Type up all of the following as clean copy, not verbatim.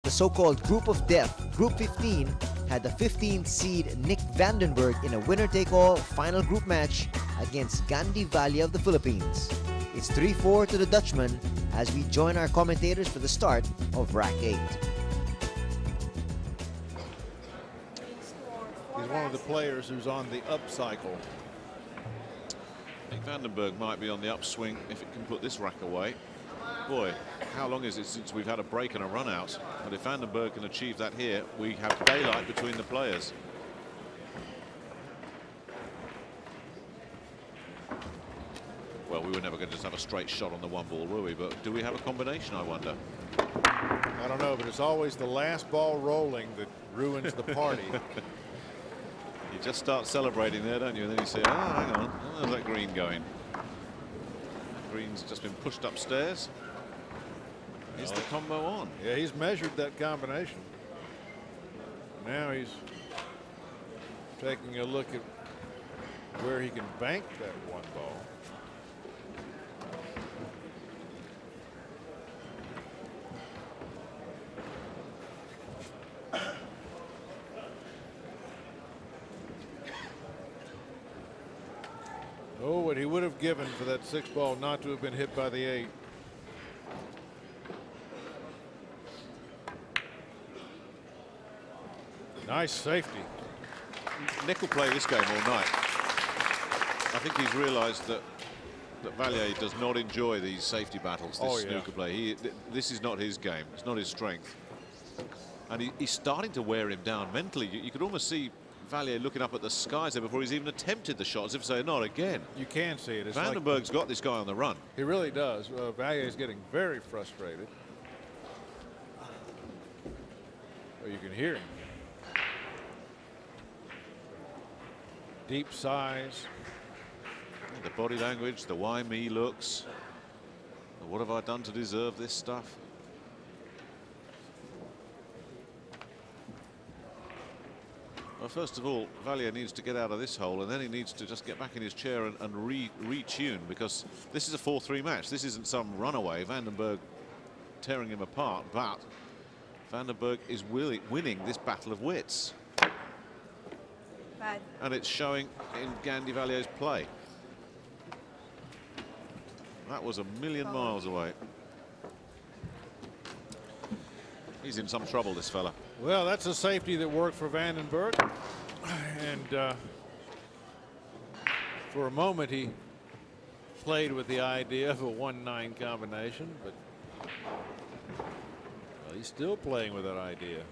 the so-called Group of Death, Group 15 had the 15th seed Nick Vandenberg in a winner-take-all final group match against Gandy Valle of the Philippines. It's 3-4 to the Dutchman as we join our commentators for the start of Rack 8. He's one of the players who's on the up cycle. I think Vandenberg might be on the upswing if it can put this rack away. Boy, how long is it since we've had a break and a run out? But if Vandenberg can achieve that here, we have daylight between the players. Well, we were never going to just have a straight shot on the one ball, were we? But do we have a combination, I wonder? I don't know, but it's always the last ball rolling that ruins the party. You just start celebrating there, don't you? And then you say, oh, hang on, there's that green going. That green's just been pushed upstairs. Is the combo on? Yeah, he's measured that combination. Now he's taking a look at where he can bank that one ball. Oh, what he would have given for that 6 ball not to have been hit by the 8. Nice safety. Nick will play this game all night. I think he's realized that Valle does not enjoy these safety battles, this snooker play. This is not his game. It's not his strength. And he's starting to wear him down mentally. You could almost see Valle looking up at the skies there before he's even attempted the shot, as if to say, not again. You can see it. It's Vandenberg's got this guy on the run. He really does. Valle is getting very frustrated. Oh, you can hear him. Deep sighs. The body language, the why me looks. What have I done to deserve this stuff? Well, first of all, Valle needs to get out of this hole, and then he needs to just get back in his chair and retune, because this is a 4-3 match. This isn't some runaway. Vandenberg tearing him apart, but Vandenberg is winning this battle of wits. Bad. And it's showing in Gandy Valle's play. That was a million miles away. He's in some trouble, this fella. Well, that's a safety that worked for Vandenberg. And for a moment, he played with the idea of a 1-9 combination, but well, he's still playing with that idea.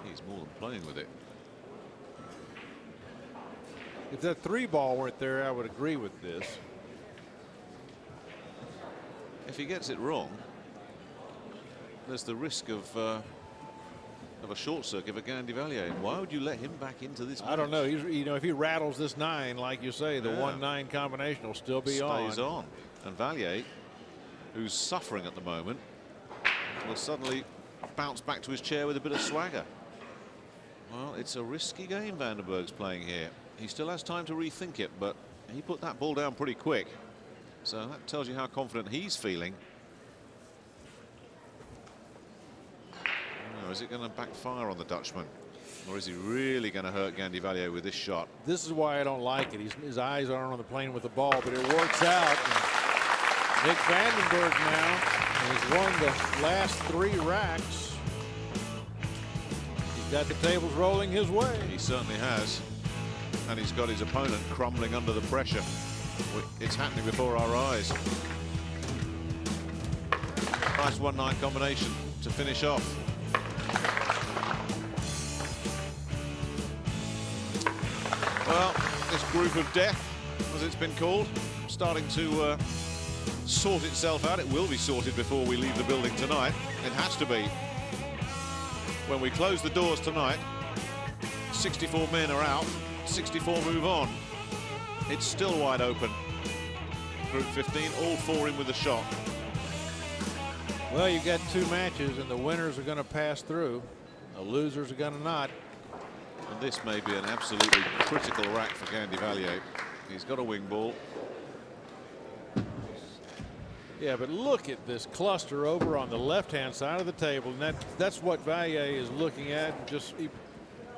He's more than playing with it. If that 3 ball weren't there, I would agree with this. If he gets it wrong, there's the risk of a short circuit for Gandy Valle. Why would you let him back into this match? I don't know. He's, you know, if he rattles this 9, like you say, the 1-9 combination will still be Stays on. And Valle, who's suffering at the moment, will suddenly bounce back to his chair with a bit of swagger. Well, it's a risky game Vandenberg's playing here. He still has time to rethink it, but he put that ball down pretty quick. So that tells you how confident he's feeling. Now, is it going to backfire on the Dutchman? Or is he really going to hurt Gandy Valle with this shot? This is why I don't like it. His eyes aren't on the plane with the ball, but it works out. And Nick Vandenberg now has won the last 3 racks. He's got the tables rolling his way. He certainly has. And he's got his opponent crumbling under the pressure. It's happening before our eyes. Nice 1-9 combination to finish off. Well, this group of death, as it's been called, starting to sort itself out. It will be sorted before we leave the building tonight. It has to be. When we close the doors tonight, 64 men are out, 64 move on. It's still wide open. Group 15, all 4 in with a shot. Well, you've got 2 matches, and the winners are going to pass through. The losers are going to not. And this may be an absolutely critical rack for Gandy Valle. He's got a wing ball. Yeah, but look at this cluster over on the left-hand side of the table, and that's what Valle is looking at. And just he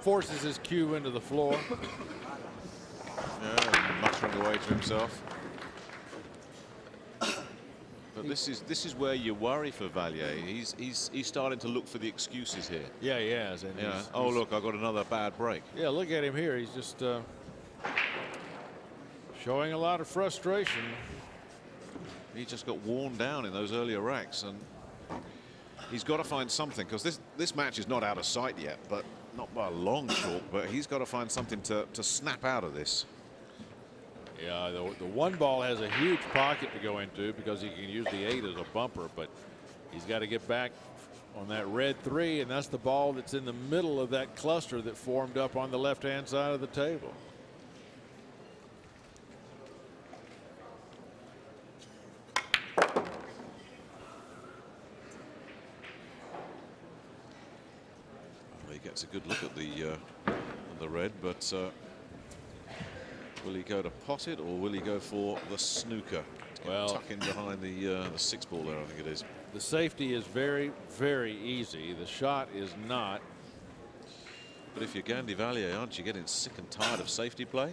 forces his cue into the floor. Yeah, muttering away to himself. But this is where you worry for Valle. He's starting to look for the excuses here. Yeah, he has. And yeah. Oh, look, I got another bad break. Yeah, look at him here. He's just showing a lot of frustration. He just got worn down in those earlier racks, and he's got to find something, because this match is not out of sight yet, but not by a long chalk. But he's got to find something to snap out of this. Yeah, the one ball has a huge pocket to go into because he can use the 8 as a bumper, but he's got to get back on that red 3, and that's the ball that's in the middle of that cluster that formed up on the left-hand side of the table. Well, he gets a good look at the red, but will he go to pot it, or will he go for the snooker? Well, tuck in behind the 6 ball there, I think it is. The safety is very, very easy. The shot is not. But if you're Gandy Valle, aren't you getting sick and tired of safety play?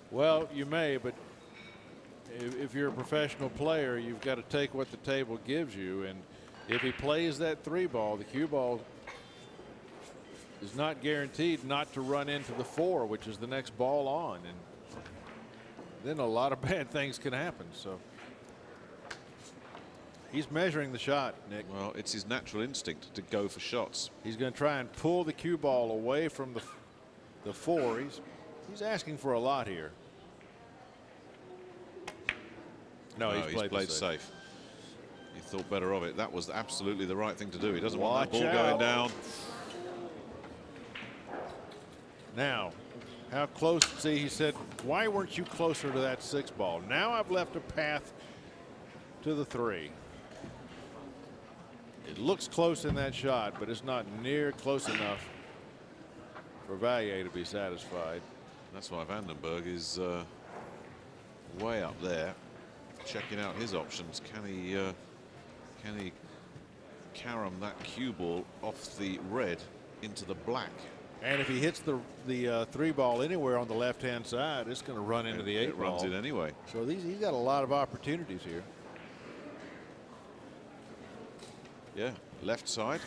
Well, you may, but if you're a professional player, you've got to take what the table gives you. And if he plays that 3 ball, the cue ball is not guaranteed not to run into the 4, which is the next ball on, and then a lot of bad things can happen. So he's measuring the shot, Nick. Well, it's his natural instinct to go for shots. He's going to try and pull the cue ball away from the 4. He's asking for a lot here. No, he's played safe. He thought better of it. That was absolutely the right thing to do. He doesn't want that Watch ball out. going down. Now, how close? See, he said, why weren't you closer to that 6 ball? Now I've left a path to the 3. It looks close in that shot, but it's not near close enough for Valle to be satisfied. That's why Vandenberg is way up there, checking out his options. Can he carom that cue ball off the red into the black? And if he hits the 3 ball anywhere on the left-hand side, it's going to run into the 8 ball. It runs it anyway. So he's got a lot of opportunities here. Yeah, left side,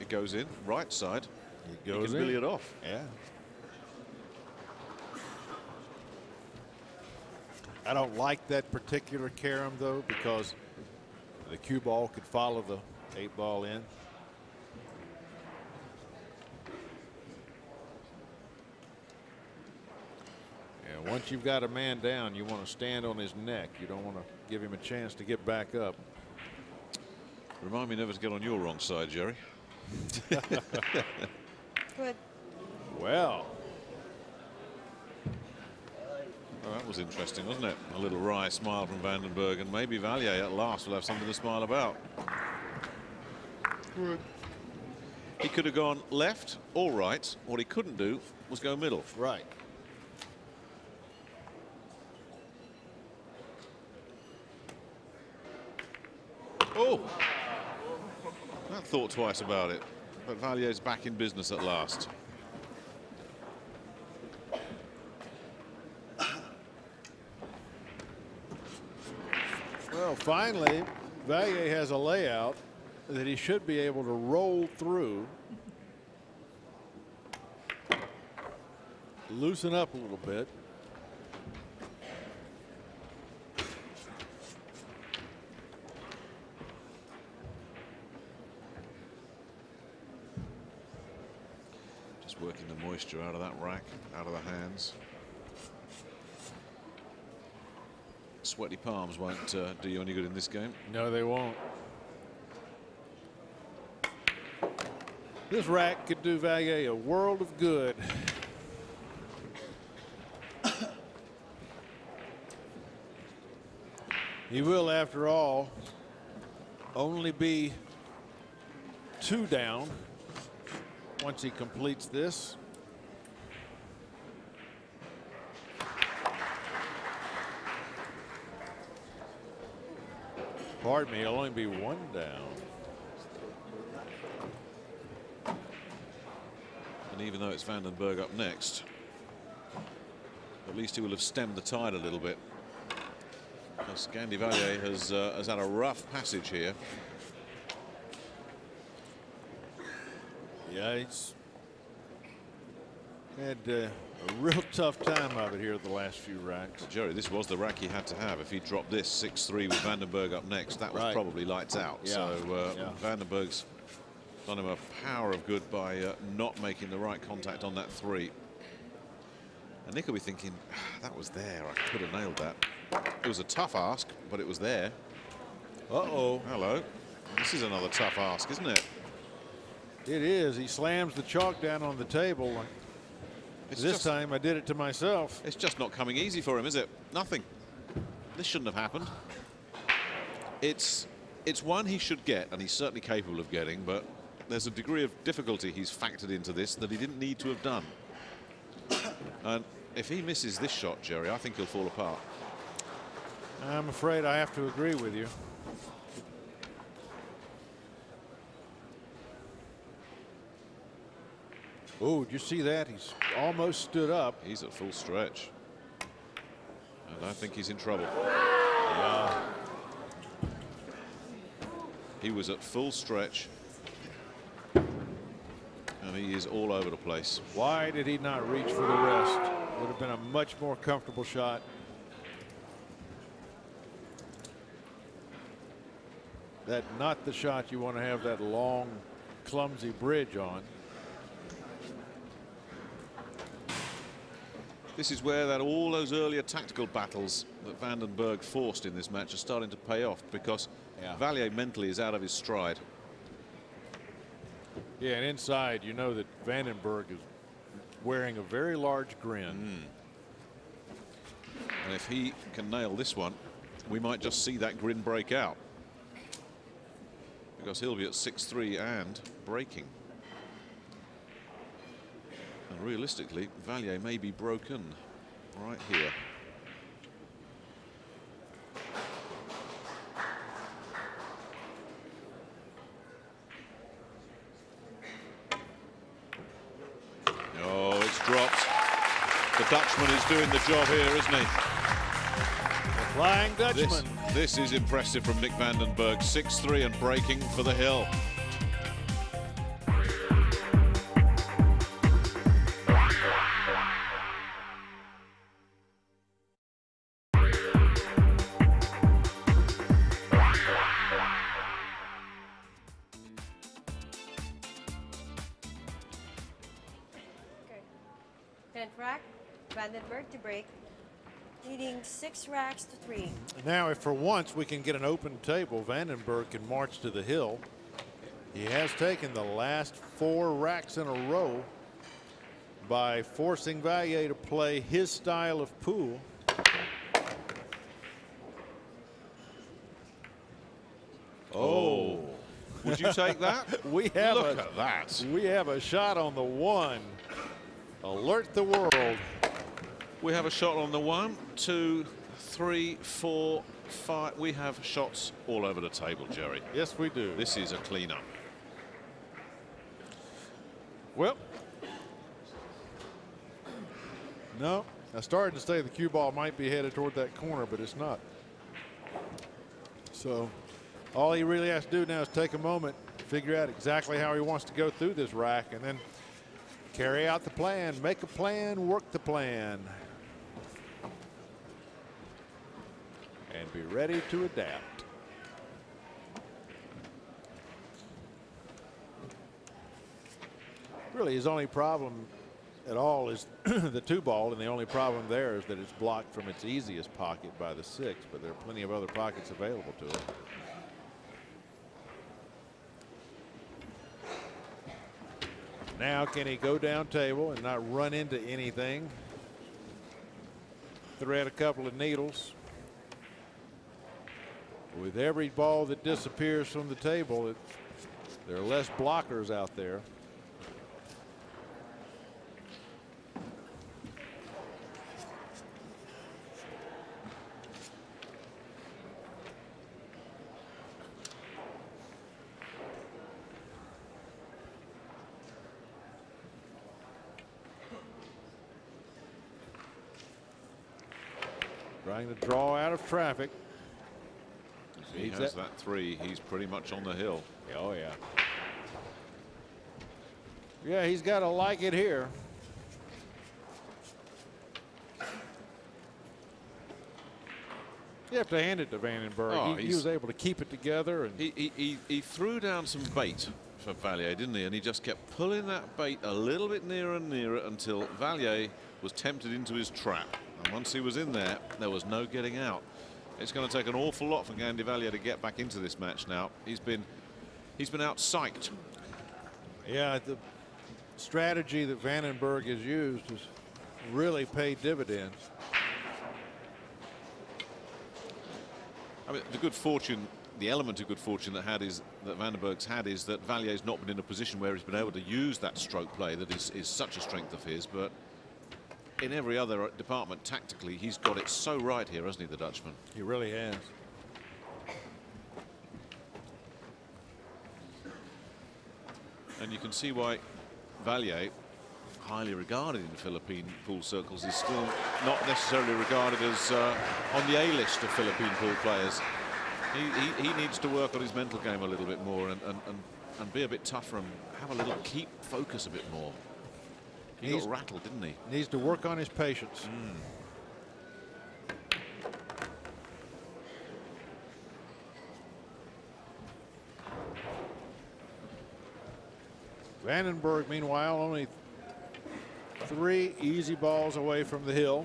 it goes in. Right side, it goes in. in. Billy it off. Yeah. I don't like that particular carom though, because the cue ball could follow the 8 ball in. And once you've got a man down, you want to stand on his neck. You don't want to give him a chance to get back up. Remind me never to get on your wrong side, Jerry. Good. Well. Oh, that was interesting, wasn't it? A little wry smile from Vandenberg, and maybe Valle at last will have something to smile about. Good. He could have gone left or right. What he couldn't do was go middle. Right. Oh! That thought twice about it. But Valle's back in business at last. Well, finally, Valle has a layout that he should be able to roll through. Loosen up a little bit. Just working the moisture out of that rack, out of the hands. Sweaty palms won't do you any good in this game. No, they won't. This rack could do Valle a world of good. He will, after all, only be 2 down once he completes this. Pardon me, it'll only be one down. And even though it's Vandenberg up next, at least he will have stemmed the tide a little bit. Because Gandy Valle has had a rough passage here. Yeah, he's had a real tough time of it here the last few racks. Jerry, this was the rack he had to have. If he dropped this 6-3 with Vandenberg up next, that was Right. probably lights out. Yeah. So Yeah. Vandenberg's done him a power of good by not making the right contact on that 3. And Nick will be thinking, that was there. I could have nailed that. It was a tough ask, but it was there. Uh-oh. Hello. This is another tough ask, isn't it? It is. He slams the chalk down on the table. This time I did it to myself. It's just not coming easy for him, is it? Nothing. This shouldn't have happened. It's one he should get, and he's certainly capable of getting, but there's a degree of difficulty he's factored into this that he didn't need to have done. And if he misses this shot, Jerry, I think he'll fall apart. I'm afraid I have to agree with you. Oh, did you see that? He's almost stood up. He's at full stretch. And I think he's in trouble. Yeah. He was at full stretch. And he is all over the place. Why did he not reach for the rest? Would have been a much more comfortable shot. That not the shot you want to have that long, clumsy bridge on. This is where all those earlier tactical battles that Vandenberg forced in this match are starting to pay off, because Valle mentally is out of his stride. Yeah, and inside, you know that Vandenberg is wearing a very large grin. And if he can nail this one, we might just see that grin break out, because he'll be at 6-3 and breaking. And realistically, Valle may be broken right here. Oh, it's dropped. The Dutchman is doing the job here, isn't he? The Flying Dutchman. This is impressive from Nick Vandenberg. 6-3 and breaking for the hill. Rack, Vandenberg to break, leading 6 racks to 3. Now, if for once we can get an open table, Vandenberg can march to the hill. He has taken the last 4 racks in a row by forcing Valle to play his style of pool. Oh, would you take that? We have Look at that. We have a shot on the 1. Alert the world. We have a shot on the 1, 2, 3, 4, 5. We have shots all over the table, Jerry. Yes, we do. This is a cleanup. Well, no, I started to say the cue ball might be headed toward that corner, but it's not. So all he really has to do now is take a moment, figure out exactly how he wants to go through this rack, and then carry out the plan, make a plan, work the plan, and be ready to adapt. Really, his only problem at all is the 2-ball, and the only problem there is that it's blocked from its easiest pocket by the 6, but there are plenty of other pockets available to it. Now, can he go down table and not run into anything? Thread a couple of needles. With every ball that disappears from the table, there are less blockers out there. Trying to draw out of traffic. If he has that three, he's pretty much on the hill. Oh, yeah. Yeah, he's got to like it here. You have to hand it to Vandenberg. Oh, he was able to keep it together. And he threw down some bait for Valle, didn't he? And he just kept pulling that bait a little bit nearer and nearer until Valle was tempted into his trap. And once he was in there, there was no getting out. It's going to take an awful lot for Gandy Valle to get back into this match now. He's been out-psyched. Yeah, the strategy that Vandenberg has used has really paid dividends. I mean, the good fortune, the element of good fortune that Vandenberg's had is that Valle's not been in a position where he's been able to use that stroke play that is such a strength of his, but in every other department tactically he's got it so right here, hasn't he, the Dutchman? He really has. And you can see why Valle, highly regarded in Philippine pool circles, is still not necessarily regarded as on the A-list of Philippine pool players. He needs to work on his mental game a little bit more and be a bit tougher and have a little keep focus a bit more. He got rattled, didn't he? Needs to work on his patience. Vandenberg, meanwhile, only 3 easy balls away from the hill.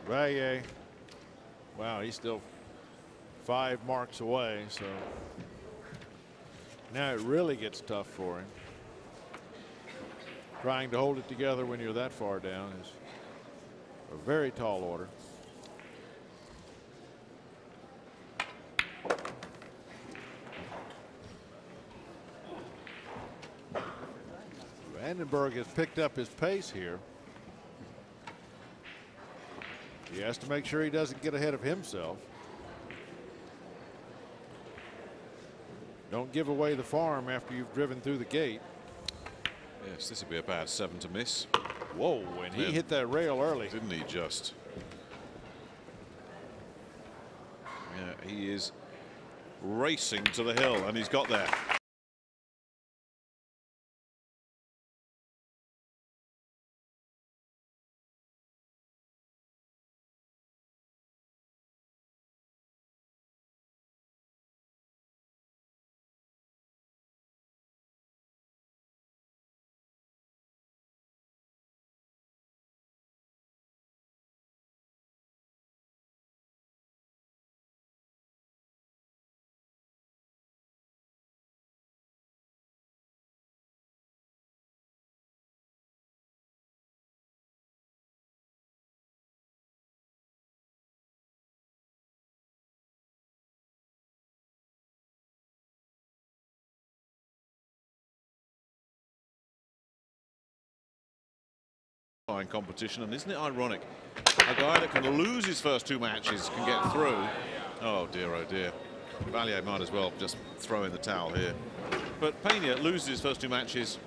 Valle, wow, he's still 5 marks away, so now it really gets tough for him. Trying to hold it together when you're that far down is a very tall order. Vandenberg has picked up his pace here. He has to make sure he doesn't get ahead of himself. Don't give away the farm after you've driven through the gate. Yes, this would be a bad 7 to miss. Whoa, and he hit that rail early. Didn't he just? Yeah, he is racing to the hill, and he's got there. Competition, and isn't it ironic, a guy that can lose his first 2 matches can get through. Oh dear, Valle might as well just throw in the towel here, but Pena loses his first 2 matches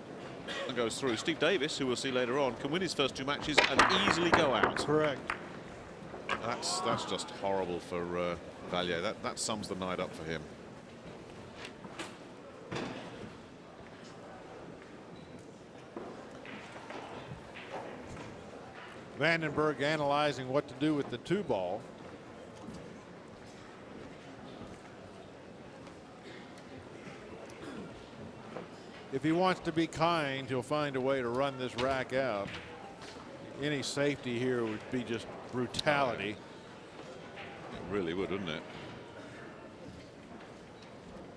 and goes through. Steve Davis, who we'll see later on, can win his first 2 matches and easily go out. Correct. That's just horrible for Valle. That sums the night up for him. Vandenberg analyzing what to do with the 2 ball. If he wants to be kind, he'll find a way to run this rack out. Any safety here would be just brutality. It really would, wouldn't it?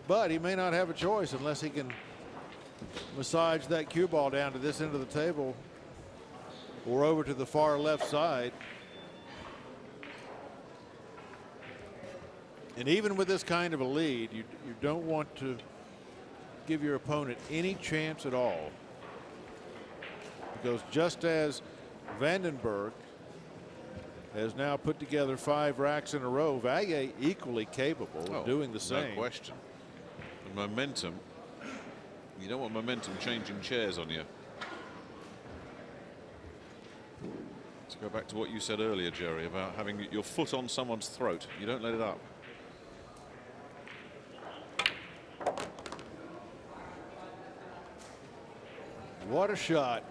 But he may not have a choice unless he can massage that cue ball down to this end of the table or over to the far left side. And even with this kind of a lead, you don't want to give your opponent any chance at all, because just as Vandenberg has now put together 5 racks in a row, Valle equally capable of doing the same. No question. And momentum, you don't want momentum changing chairs on you. He's Go back to what you said earlier, Jerry, about having your foot on someone's throat. You don't let it up. What a shot.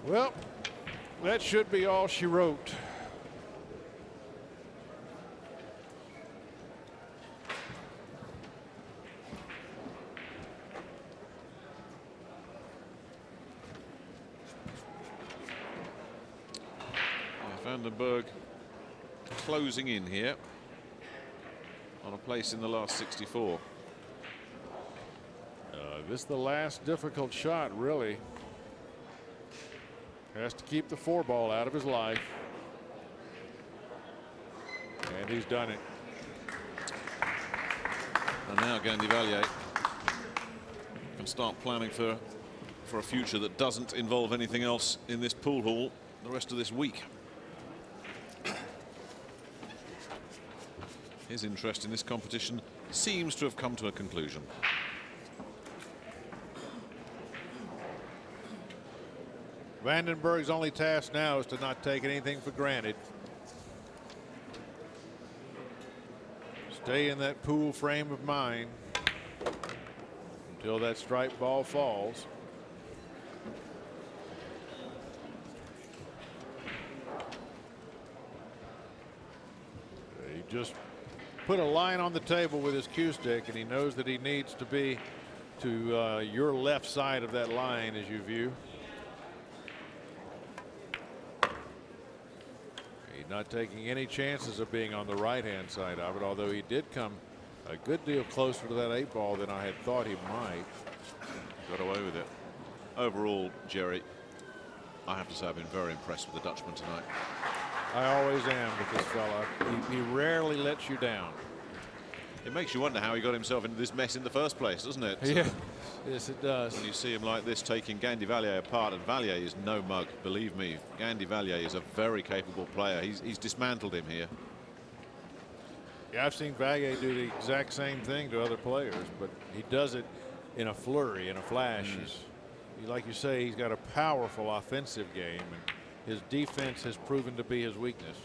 Well, that should be all she wrote. Berg closing in here on a place in the last 64. This is the last difficult shot, really. Has to keep the 4-ball out of his life. And he's done it. And now Gandy Valle can start planning for a future that doesn't involve anything else in this pool hall the rest of this week. His interest in this competition seems to have come to a conclusion. Vandenberg's only task now is to not take anything for granted. Stay in that pool frame of mind until that striped ball falls. He just put a line on the table with his cue stick, and he knows that he needs to be to your left side of that line as you view. He's not taking any chances of being on the right-hand side of it, although he did come a good deal closer to that 8-ball than I had thought he might. Got away with it. Overall, Jerry, I have to say I've been very impressed with the Dutchman tonight. I always am with this fella. He rarely lets you down. It makes you wonder how he got himself into this mess in the first place, doesn't it? Yeah. Yes, it does. When you see him like this, taking Gandy Valle apart, and Valle is no mug, believe me. Gandy Valle is a very capable player. He's dismantled him here. Yeah, I've seen Valle do the exact same thing to other players, but he does it in a flurry, in a flash. Like you say, he's got a powerful offensive game, and his defense has proven to be his weakness.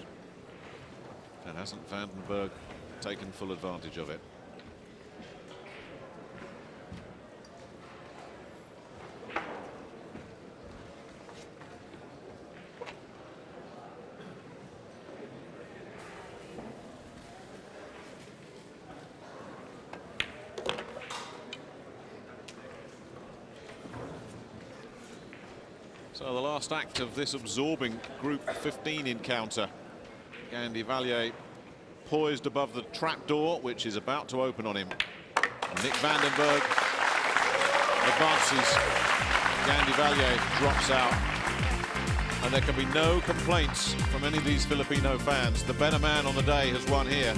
And hasn't Vandenberg taken full advantage of it? So the last act of this absorbing Group 15 encounter. Gandy Valle poised above the trapdoor, which is about to open on him. Nick Vandenberg advances. Gandy Valle drops out. And there can be no complaints from any of these Filipino fans. The better man on the day has won here.